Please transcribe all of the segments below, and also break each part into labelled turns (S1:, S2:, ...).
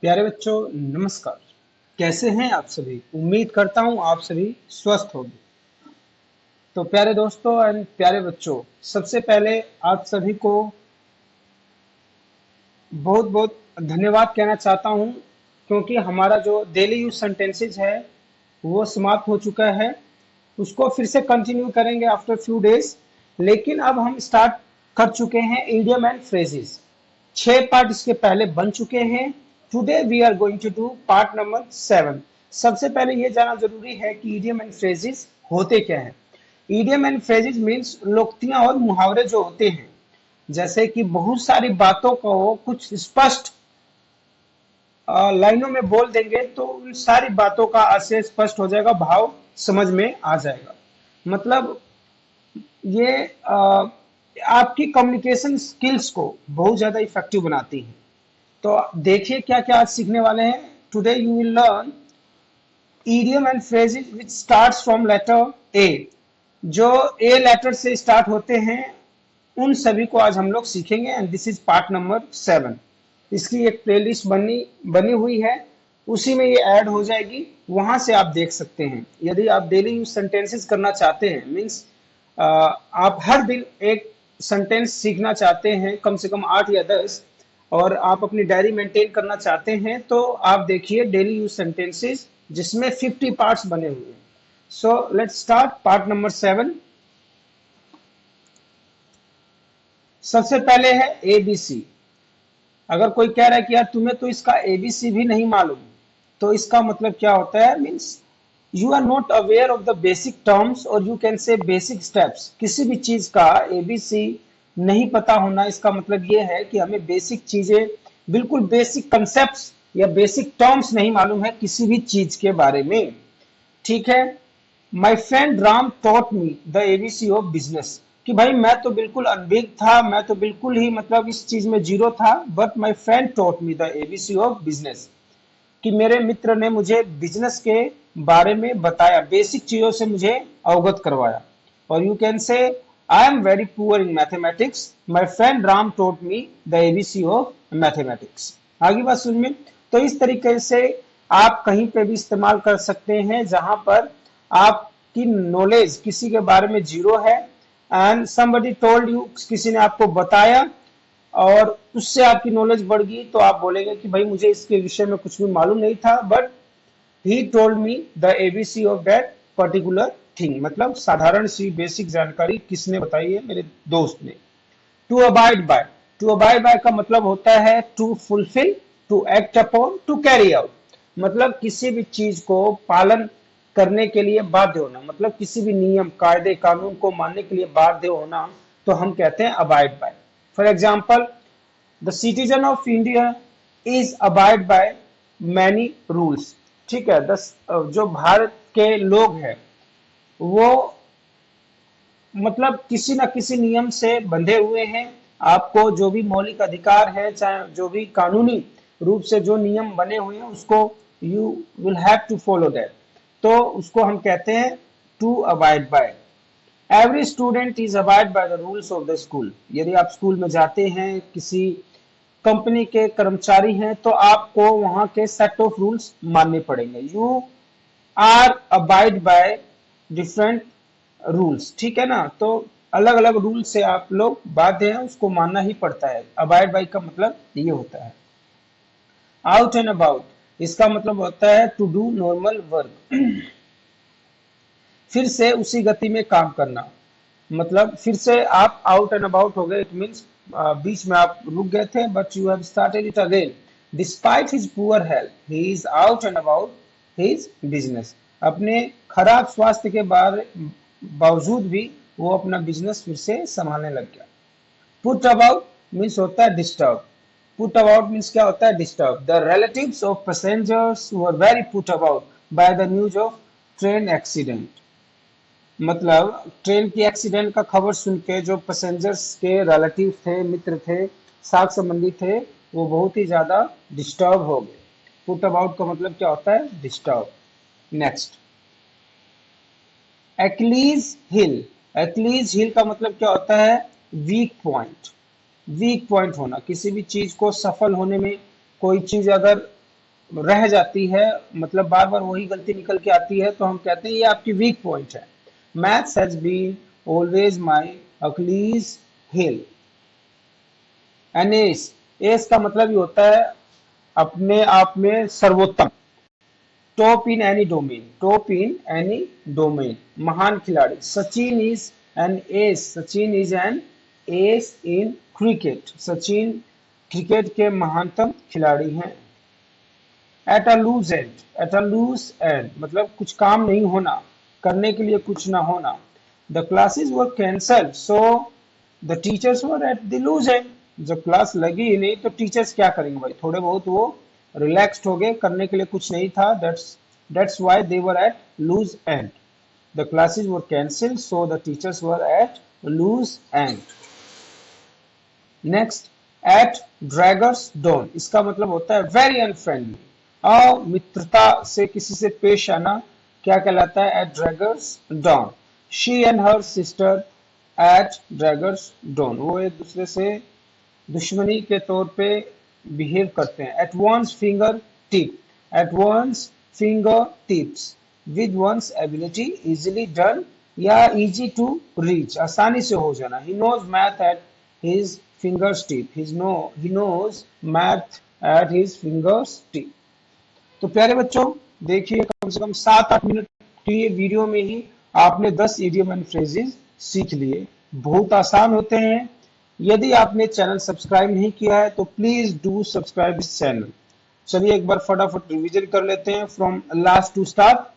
S1: प्यारे बच्चों, नमस्कार। कैसे हैं आप सभी? उम्मीद करता हूं आप सभी स्वस्थ होंगे। तो प्यारे दोस्तों एंड प्यारे बच्चों, सबसे पहले आप सभी को बहुत बहुत धन्यवाद कहना चाहता हूं, क्योंकि हमारा जो डेली यूज सेंटेंसेस है वो समाप्त हो चुका है। उसको फिर से कंटिन्यू करेंगे आफ्टर फ्यू डेज। लेकिन अब हम स्टार्ट कर चुके हैं इडियम एंड फ्रेजेस। 6 पार्ट इसके पहले बन चुके हैं। Today we are going to do part number 7। सबसे पहले ये जानना जरूरी है कि इडियम एंड फ्रेजेस होते क्या हैं। इडियम एंड फ्रेजेस मीन्स लोक्तियां और मुहावरे जो होते हैं, जैसे कि बहुत सारी बातों को कुछ स्पष्ट लाइनों में बोल देंगे तो उन सारी बातों का आशय स्पष्ट हो जाएगा, भाव समझ में आ जाएगा। मतलब ये आपकी कम्युनिकेशन स्किल्स को बहुत ज्यादा इफेक्टिव बनाती है। तो देखिए क्या क्या आज सीखने वाले हैं। Today you will learn idiom and phrases which starts from letter A। जो ए लेटर से स्टार्ट होते हैं उन सभी को आज हम लोग सीखेंगे। And this is part number 7। इसकी एक प्लेलिस्ट बनी बनी हुई है, उसी में ये ऐड हो जाएगी, वहां से आप देख सकते हैं। यदि आप डेली यूज सेंटेंसेस करना चाहते हैं, मीन्स आप हर दिन एक सेंटेंस सीखना चाहते हैं, कम से कम 8 या 10, और आप अपनी डायरी मेंटेन करना चाहते हैं, तो आप देखिए डेली यूज सेंटेंसेस, जिसमें 50 पार्ट्स बने हुए हैं। So let's start part number 7। सबसे पहले है एबीसी। अगर कोई कह रहा है कि यार तुम्हें तो इसका एबीसी भी नहीं मालूम, तो इसका मतलब क्या होता है? Means you are not aware of the basic terms, और you can say basic steps. किसी भी चीज का एबीसी नहीं पता होना, इसका मतलब ये है कि हमें बेसिक चीजें, बिल्कुल बेसिक कंसेप्ट या बेसिक टर्म्स नहीं मालूम है किसी भी चीज के बारे में। ठीक है। माई friend Ram taught me the ABC of business. कि भाई मैं तो बिल्कुल अनभिज्ञ था, मैं तो बिल्कुल ही मतलब इस चीज में जीरो था, but my friend taught me the ABC of business. कि मेरे मित्र ने मुझे बिजनेस के बारे में बताया, बेसिक चीजों से मुझे अवगत करवाया। और you can say I am very poor in mathematics, my friend Ram taught me the ABC of mathematics. आगे बात सुनिए। तो इस तरीके से आप कहीं पे भी इस्तेमाल कर सकते हैं जहां पर आपकी नॉलेज किसी के बारे में जीरो है, एंड somebody टोल्ड यू, किसी ने आपको बताया और उससे आपकी नॉलेज बढ़ गई, तो आप बोलेंगे कि भाई मुझे इसके विषय में कुछ भी मालूम नहीं था, but he told me the ABC of that particular thing. मतलब साधारण सी बेसिक जानकारी किसने बताई है? मेरे दोस्त ने। To abide by. To abide by का मतलब होता है to fulfil, to act upon, to carry out. मतलब किसी भी चीज को पालन करने के लिए बाध्य होना, मतलब किसी भी नियम, कायदे, कानून को मानने के लिए बाध्य होना, तो हम कहते हैं abide by. For example, the citizen of India is abide by many rules. ठीक है। जो भारत के लोग हैं वो मतलब किसी न किसी नियम से बंधे हुए हैं। आपको जो भी मौलिक अधिकार है, चाहे जो भी कानूनी रूप से जो नियम बने हुए हैं, उसको you will have to follow that. तो उसको हम कहते हैं to abide by. Every student is abide by the rules of the school. यदि आप स्कूल में जाते हैं, किसी कंपनी के कर्मचारी हैं, तो आपको वहां के सेट ऑफ रूल्स मानने पड़ेंगे। You are abide by different rules. ठीक है ना? तो अलग अलग रूल से आप लोग बाध्य हैं, उसको मानना ही पड़ता है। अबाइड बाय का मतलब ये होता है। आउट एंड अबाउट, इसका मतलब होता है टू डू नॉर्मल वर्क। फिर से उसी गति में काम करना। मतलब फिर से आप आउट एंड अबाउट हो गए, इट मीन्स बीच में आप रुक गए थे, but you have started it again. Despite his poor health he is out and about his business. अपने खराब स्वास्थ्य के बावजूद भी वो अपना बिजनेस फिर से संभालने लग गया। पुट अबाउट मीन्स होता है डिस्टर्ब। पुट अबाउट मीन्स क्या होता है? Disturb. The relatives of passengers were very put about by the news of train accident. मतलब ट्रेन की एक्सीडेंट का खबर सुन के जो पैसेंजर्स के रिलेटिव थे, मित्र थे, साथ संबंधी थे, वो बहुत ही ज्यादा डिस्टर्ब हो गए। पुट अबाउट का मतलब क्या होता है? डिस्टर्ब। नेक्स्ट, एक्लीज हिल। एक्लीज हिल का मतलब क्या होता है? Weak point. वीक पॉइंट होना, किसी भी चीज को सफल होने में, कोई चीज अगर रह जाती है, मतलब बार बार वही गलती निकल के आती है, तो हम कहते हैं ये आपकी वीक पॉइंट है। Maths has been always my Achilles heel. An ace, ace का मतलब ही होता है अपने आप में सर्वोत्तम। Top in any domain, top in any domain, महान खिलाड़ी। Sachin is an ace, Sachin is an ace in cricket, Sachin cricket के महानतम खिलाड़ी हैं। At a loose end, at a loose end मतलब कुछ काम नहीं होना, करने के लिए कुछ ना होना। The classes were cancel so the teachers were at the loose end. जब क्लास लगी ही नहीं तो टीचर्स क्या करेंगे भाई, थोड़े बहुत वो रिलैक्स्ड हो गए, करने के लिए कुछ नहीं था। That's why they were at loose end. The classes were cancelled so the teachers were at loose end. Next, at daggers drawn, इसका मतलब होता है वेरी अनफ्रेंडली, अमित्रता से किसी से पेश आना, क्या कहलाता है, at daggers drawn. She and her sister at daggers drawn, वो एक दूसरे से दुश्मनी के तौर पे बिहेव करते हैं। At one's finger tip, at one's finger tips, with one's ability, easily done या इजी टू रीच, आसानी से हो जाना। He knows math at his fingers tip, he knows math at his fingers tip। तो प्यारे बच्चों, देखिए कम से कम 7-8 मिनट की ये वीडियो में ही आपने 10 इडियम एंड फ्रेजेस सीख लिए, बहुत आसान होते हैं। यदि आपने चैनल सब्सक्राइब नहीं किया है तो प्लीज डू सब्सक्राइब इस चैनल। चलिए एक बार फटाफट रिवीजन कर लेते हैं फ्रॉम लास्ट टू स्टार्ट।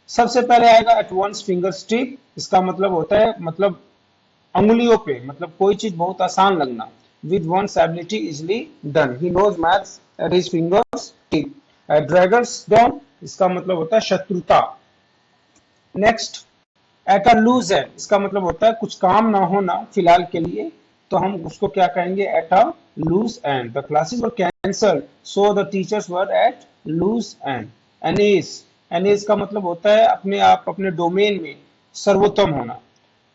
S1: सबसे पहले आएगा एट वंस फिंगर टिप, इसका मतलब होता है, मतलब अंगुलियों पे, मतलब कोई चीज बहुत आसान लगना। With one's ability easily done, he knows maths at his fingers tip. Daggers drawn, इसका मतलब होता है शत्रुता। Next, at a loose end, इसका मतलब होता है कुछ काम ना होना फिलहाल के लिए, तो हम उसको क्या कहेंगे, at a loose end. The classes were cancelled so the teachers were at loose end. An ace, an ace का मतलब होता है अपने आप, अपने डोमेन में सर्वोत्तम होना।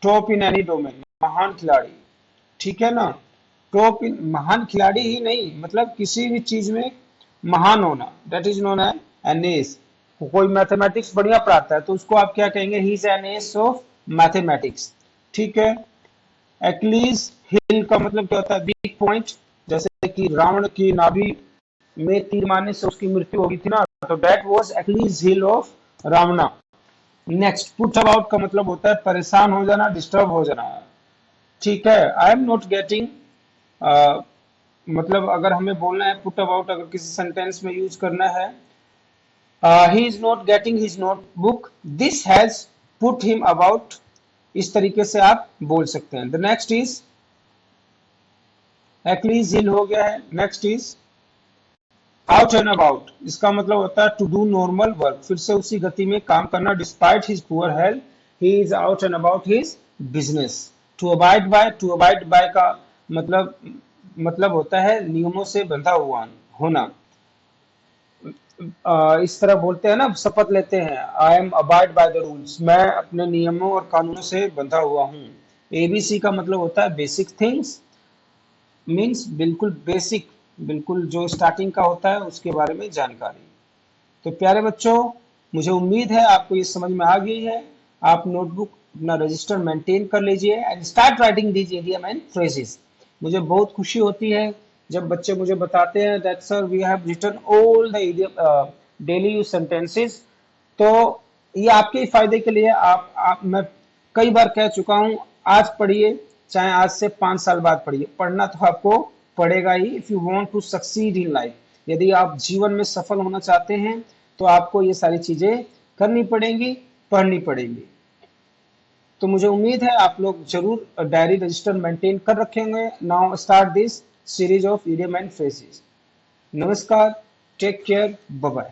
S1: टॉप इन एनी डोमेन, महान खिलाड़ी, ठीक है ना। टॉप इन, महान खिलाड़ी ही नहीं, मतलब किसी भी चीज में महान होना, that is known as an ace. कोई मैथमेटिक्स बढ़िया पढ़ाता है तो उसको आप क्या कहेंगे, he is an ace of mathematics, ठीक है। एक्लीज हिल का मतलब क्या होता है, वीक पॉइंट, जैसे कि रावण की नाभि में तीर मारने से उसकी मृत्यु हो गई थी ना, तो that was Achilles heel of Ravana. Next, put about का मतलब होता है परेशान हो जाना, डिस्टर्ब हो जाना, ठीक है। आई एम नॉट गेटिंग, मतलब अगर हमें बोलना है पुट अबाउट, अगर किसी सेंटेंस में यूज करना है, he is not getting his notebook, this has put him about, इस तरीके से आप बोल सकते हैं। द नेक्स्ट इज एक्लीज हिल हो गया है। Next is out and about, इसका मतलब होता है टू डू नॉर्मल वर्क, फिर से उसी गति में काम करना। Despite his poor health, he is out and about his business. To abide by, to abide by का मतलब होता है नियमों से बंधा हुआ होना। इस तरह बोलते हैं ना, शपथ लेते हैं, I am abide by the rules, मैं अपने नियमों और कानूनों से बंधा हुआ हूँ। एबीसी का मतलब होता है बेसिक थिंग्स, मीन्स बिल्कुल बेसिक, बिल्कुल जो स्टार्टिंग का होता है उसके बारे में जानकारी। तो प्यारे बच्चों, मुझे उम्मीद है आपको ये समझ में आ गई है। आप नोटबुक अपना रजिस्टर मेंटेन कर लीजिए and start writing these idiom and phrases. मुझे बहुत खुशी होती है जब बच्चे मुझे बताते हैं that sir we have written all the idiom daily use sentences. तो ये आपके ही फायदे के लिए, मैं कई बार कह चुका हूँ, आज पढ़िए, चाहे आज से 5 साल बाद पढ़िए, पढ़ना तो आपको पड़ेगा ही। If you want to succeed in life, यदि आप जीवन में सफल होना चाहते हैं तो आपको ये सारी चीजें करनी पड़ेंगी, पढ़नी पड़ेंगी। तो मुझे उम्मीद है आप लोग जरूर डायरी रजिस्टर मेंटेन कर रखेंगे। Now start this series of idiom and phrases. नमस्कार, टेक केयर, बाय बाय।